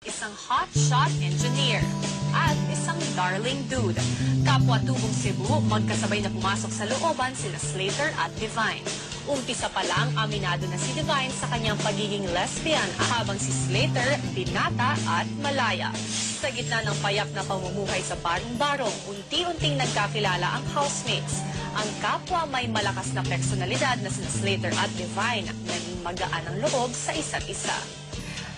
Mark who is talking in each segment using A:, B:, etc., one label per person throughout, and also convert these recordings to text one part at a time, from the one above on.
A: Isang hotshot engineer at isang darling dude. Kapwa tubong Cebu, magkasabay na pumasok sa looban sila Slater at Divine. Umpisa pa lang, aminado na si Divine sa kanyang pagiging lesbian habang si Slater binata at malaya. Sa gitna ng payak na pamumuhay sa barong-barong, unti-unting nagkakilala ang housemates. Ang kapwa may malakas na personalidad na sina Slater at Divine naging magaan ang loob sa isa't isa.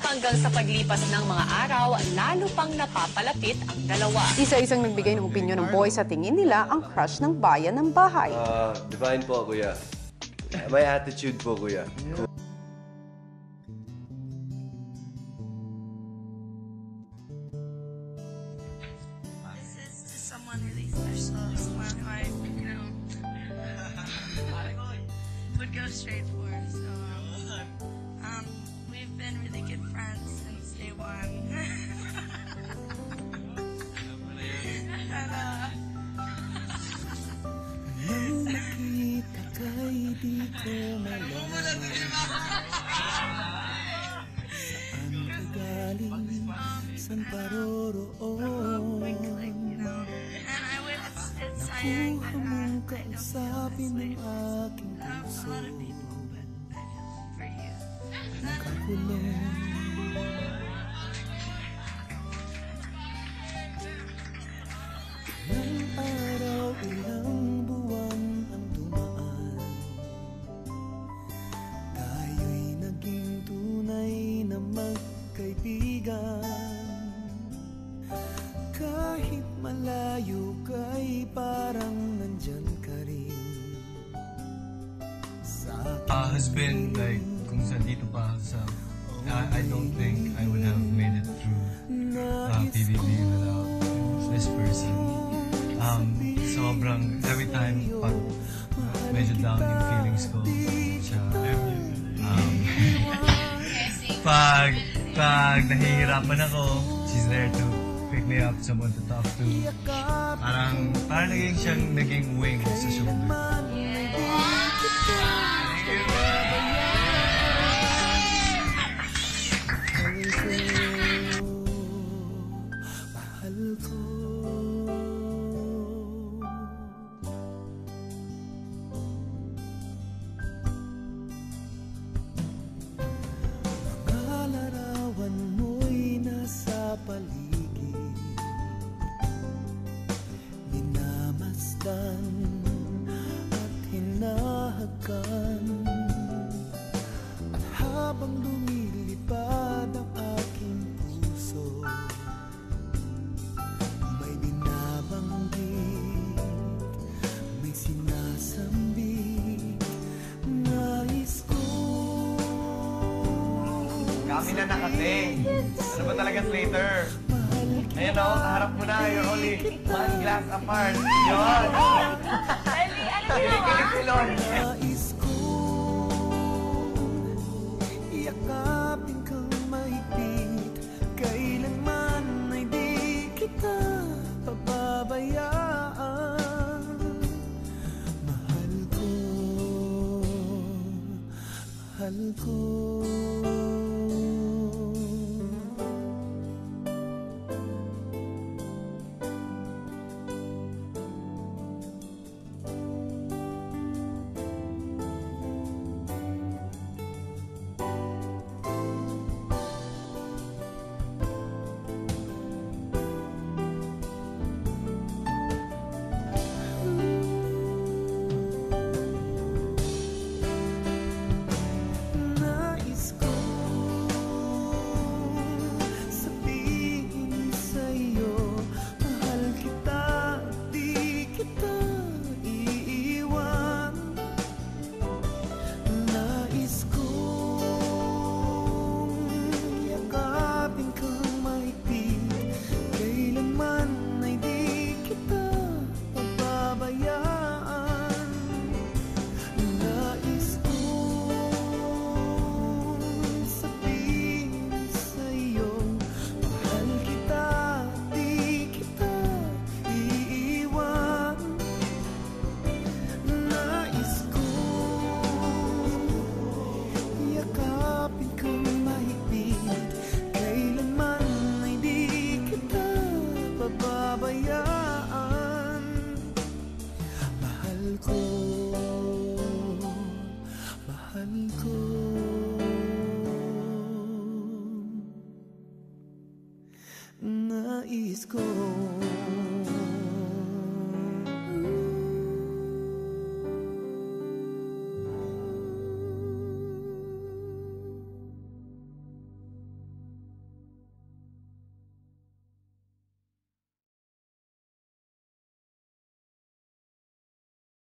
A: Hanggang sa paglipas ng mga araw, lalo pang napapalapit ang dalawa.
B: Isa-isang nagbigay ng opinyon ng boy sa tingin nila ang crush ng bayan ng bahay.
C: Divine po, kuya. May attitude po, kuya.
D: This is to someone really special, someone who I, would go straight for. So, we've been really good friends since day one.
E: Nang makita ka'y di ko malaman saan ka galing, saan paroroon.
D: And I would, it's sayang
E: Nakuha mong kausapin ng aking puso,
D: a lot of people, but I feel for you.
E: nakakulong. Ilang araw, ilang buwan ang dumaan, tayo'y naging tunay na magkaibigan. Kahit malayo ka'y parang nandyan ka rin sa
F: Has been like kung saan dito pa sa I don't think I would have made it through PBB without this person. Sobrang every time pag medyo down yung feelings ko siya. Pag nahihirapan ako, she's there to pick me up, someone to talk to. Parang naging wing sa shoulder ko.
E: mahal ko. Mga larawan mo'y nasa paligid, minamasdan at hinahagan. At habang lumilipad ang aking puso, may binabanggit, may sinasambit, nais ko.
C: Kami na kasi. Ano ba talaga, Slater? Ayan o, kaharap mo na. You're only one glass apart. Yun!
A: Eli, ano
C: Kilig-kilig si Lon.